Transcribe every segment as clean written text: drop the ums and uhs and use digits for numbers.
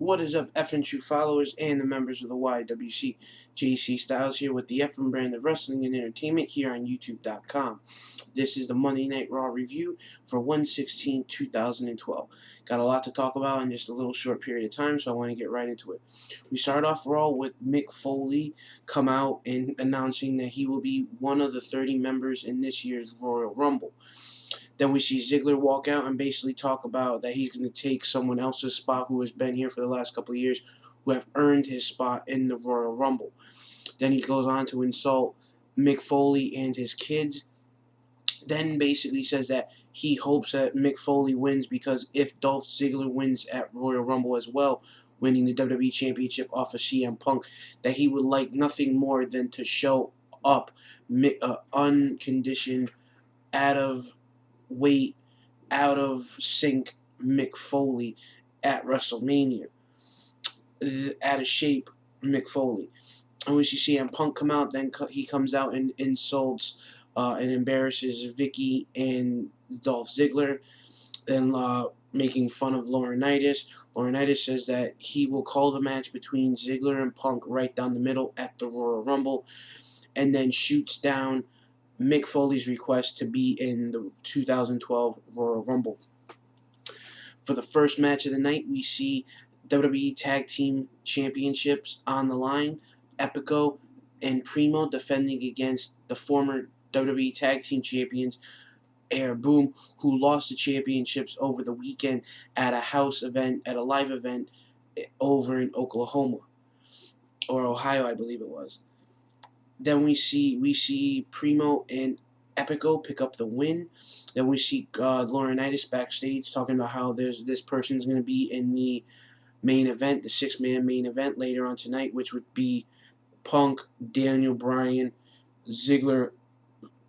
What is up, F and True followers and the members of the YWC? JC Styles here with the F brand of wrestling and entertainment here on YouTube.com. This is the Monday Night Raw review for 1/16/2012. Got a lot to talk about in just a little short period of time, so I want to get right into it. We start off Raw with Mick Foley come out and announcing that he will be one of the 30 members in this year's Royal Rumble. Then we see Ziggler walk out and basically talk about that he's going to take someone else's spot who has been here for the last couple of years, who have earned his spot in the Royal Rumble. Then he goes on to insult Mick Foley and his kids. Then basically says that he hopes that Mick Foley wins because if Dolph Ziggler wins at Royal Rumble as well, winning the WWE Championship off of CM Punk, that he would like nothing more than to show up unconditioned, out of weight, out of sync Mick Foley at WrestleMania. Out of shape Mick Foley. And we see CM Punk come out, then he comes out and insults and embarrasses Vicky and Dolph Ziggler, and making fun of Laurinaitis. Laurinaitis says that he will call the match between Ziggler and Punk right down the middle at the Royal Rumble, and then shoots down Mick Foley's request to be in the 2012 Royal Rumble. For the first match of the night, we see WWE Tag Team Championships on the line. Epico and Primo defending against the former WWE Tag Team Champions, Air Boom, who lost the championships over the weekend at a house event, at a live event over in Oklahoma. Or Ohio, I believe it was. Then we see Primo and Epico pick up the win. Then we see Laurinaitis backstage talking about how this person's going to be in the main event, the 6-man main event later on tonight, which would be Punk, Daniel Bryan, Ziggler,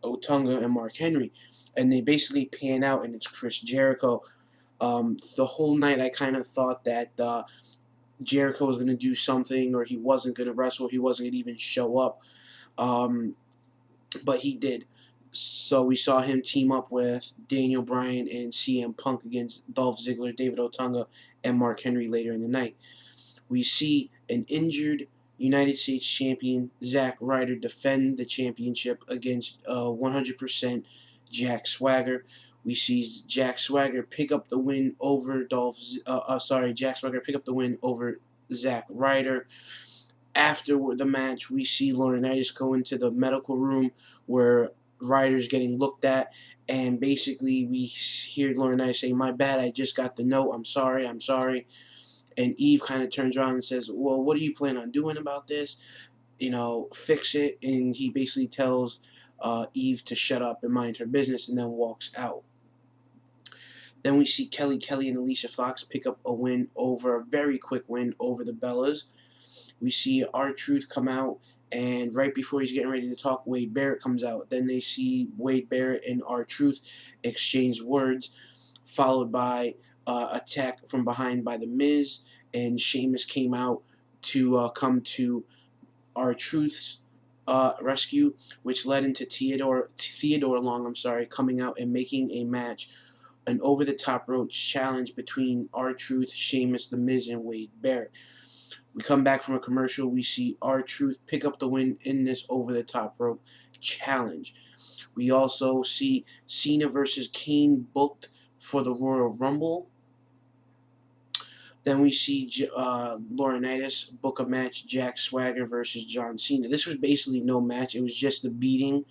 Otunga, and Mark Henry. And they basically pan out, and it's Chris Jericho. The whole night I kind of thought that Jericho was going to do something, or he wasn't going to wrestle, he wasn't going to even show up. But he did. So we saw him team up with Daniel Bryan and CM Punk against Dolph Ziggler, David Otunga, and Mark Henry later in the night. We see an injured United States champion, Zack Ryder, defend the championship against 100% Jack Swagger. We see Jack Swagger pick up the win over Jack Swagger pick up the win over Zack Ryder. After the match, we see Laurinaitis go into the medical room where Ryder's getting looked at, and basically we hear Laurinaitis say, "My bad, I just got the note, I'm sorry." And Eve kind of turns around and says, "Well, what do you plan on doing about this? Fix it." And he basically tells Eve to shut up and mind her business, and then walks out. Then we see Kelly and Alicia Fox pick up a very quick win over the Bellas. We see R-Truth come out, and right before he's getting ready to talk, Wade Barrett comes out. Then they see Wade Barrett and R-Truth exchange words, followed by attack from behind by The Miz, and Sheamus came out to come to R-Truth's rescue, which led into Theodore Long, coming out and making a match, an over-the-top rope challenge between R-Truth, Sheamus, The Miz, and Wade Barrett. We come back from a commercial. We see R-Truth pick up the win in this over-the-top rope challenge. We also see Cena versus Kane booked for the Royal Rumble. Then we see Laurinaitis book a match, Jack Swagger versus John Cena. This was basically no match. It was just a beating.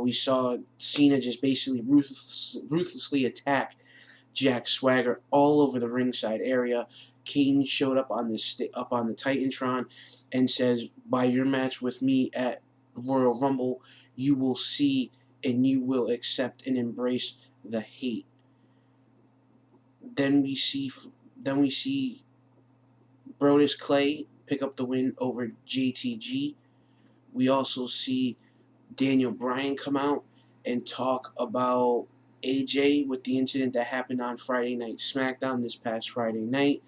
We saw Cena just basically ruthlessly attack Jack Swagger all over the ringside area. Kane showed up on the Titantron and says, "By your match with me at Royal Rumble, you will see and you will accept and embrace the hate." Then we see Brodus Clay pick up the win over JTG. We also see Daniel Bryan come out and talk about AJ with the incident that happened on Friday Night SmackDown this past Friday night.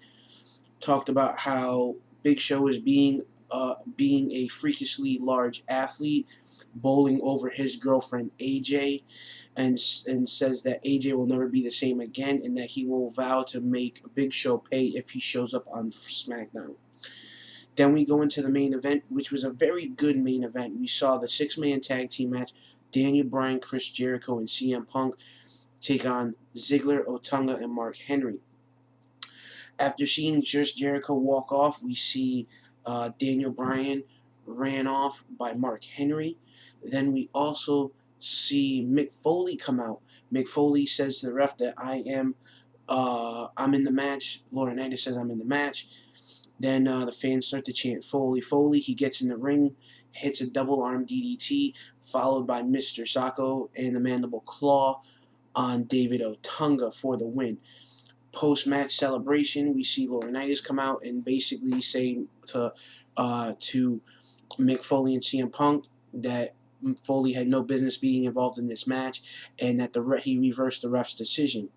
Talked about how Big Show is being a freakishly large athlete, bowling over his girlfriend AJ, and says that AJ will never be the same again, and that he will vow to make Big Show pay if he shows up on SmackDown. Then we go into the main event, which was a very good main event. We saw the six-man tag team match: Daniel Bryan, Chris Jericho, and CM Punk take on Ziggler, Otunga, and Mark Henry. After seeing just Jericho walk off, we see Daniel Bryan ran off by Mark Henry. Then we also see Mick Foley come out. Mick Foley says to the ref that I'm in the match. Laurinaitis says I'm in the match. Then the fans start to chant Foley, Foley. He gets in the ring, hits a double arm DDT, followed by Mr. Sacco and the Mandible Claw on David Otunga for the win. Post-match celebration, we see Laurinaitis come out and basically say to Mick Foley and CM Punk that Foley had no business being involved in this match, and that he reversed the ref's decision.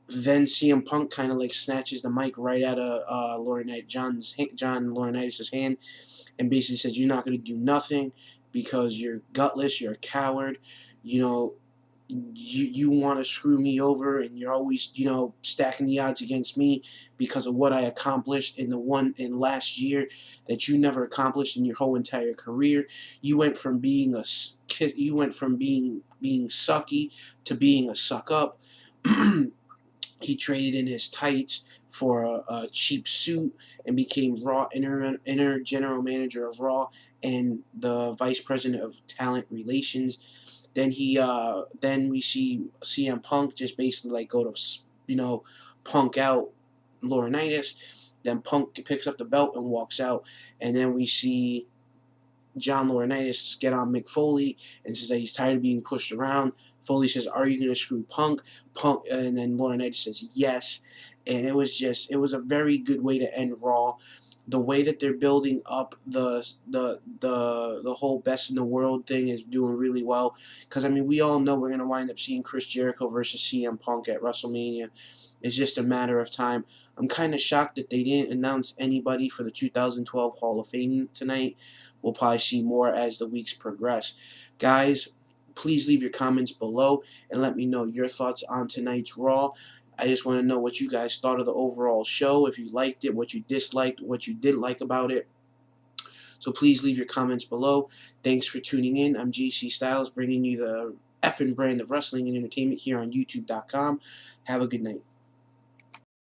Then CM Punk kind of like snatches the mic right out of John Laurinaitis' hand, and basically says, "You're not going to do nothing because you're gutless, you're a coward, you know, you want to screw me over, and you're always, stacking the odds against me because of what I accomplished in last year that you never accomplished in your whole entire career. You went from being being sucky to being a suck up." He traded in his tights for a cheap suit and became Raw inner general manager of Raw and the vice president of talent relations. Then then we see CM Punk just basically like go to punk out Laurinaitis. Then Punk picks up the belt and walks out, and then we see John Laurinaitis get on Mick Foley and says that he's tired of being pushed around. Foley says, "Are you going to screw Punk?" And then Laurinaitis says, "Yes." And it was a very good way to end Raw. The way that they're building up the whole best in the world thing is doing really well. Because, I mean, we all know we're going to wind up seeing Chris Jericho versus CM Punk at WrestleMania. It's just a matter of time. I'm kind of shocked that they didn't announce anybody for the 2012 Hall of Fame tonight. We'll probably see more as the weeks progress. Guys, please leave your comments below and let me know your thoughts on tonight's Raw. I just want to know what you guys thought of the overall show, if you liked it, what you disliked, what you didn't like about it. So please leave your comments below. Thanks for tuning in. I'm JC Styles, bringing you the effing brand of wrestling and entertainment here on YouTube.com. Have a good night.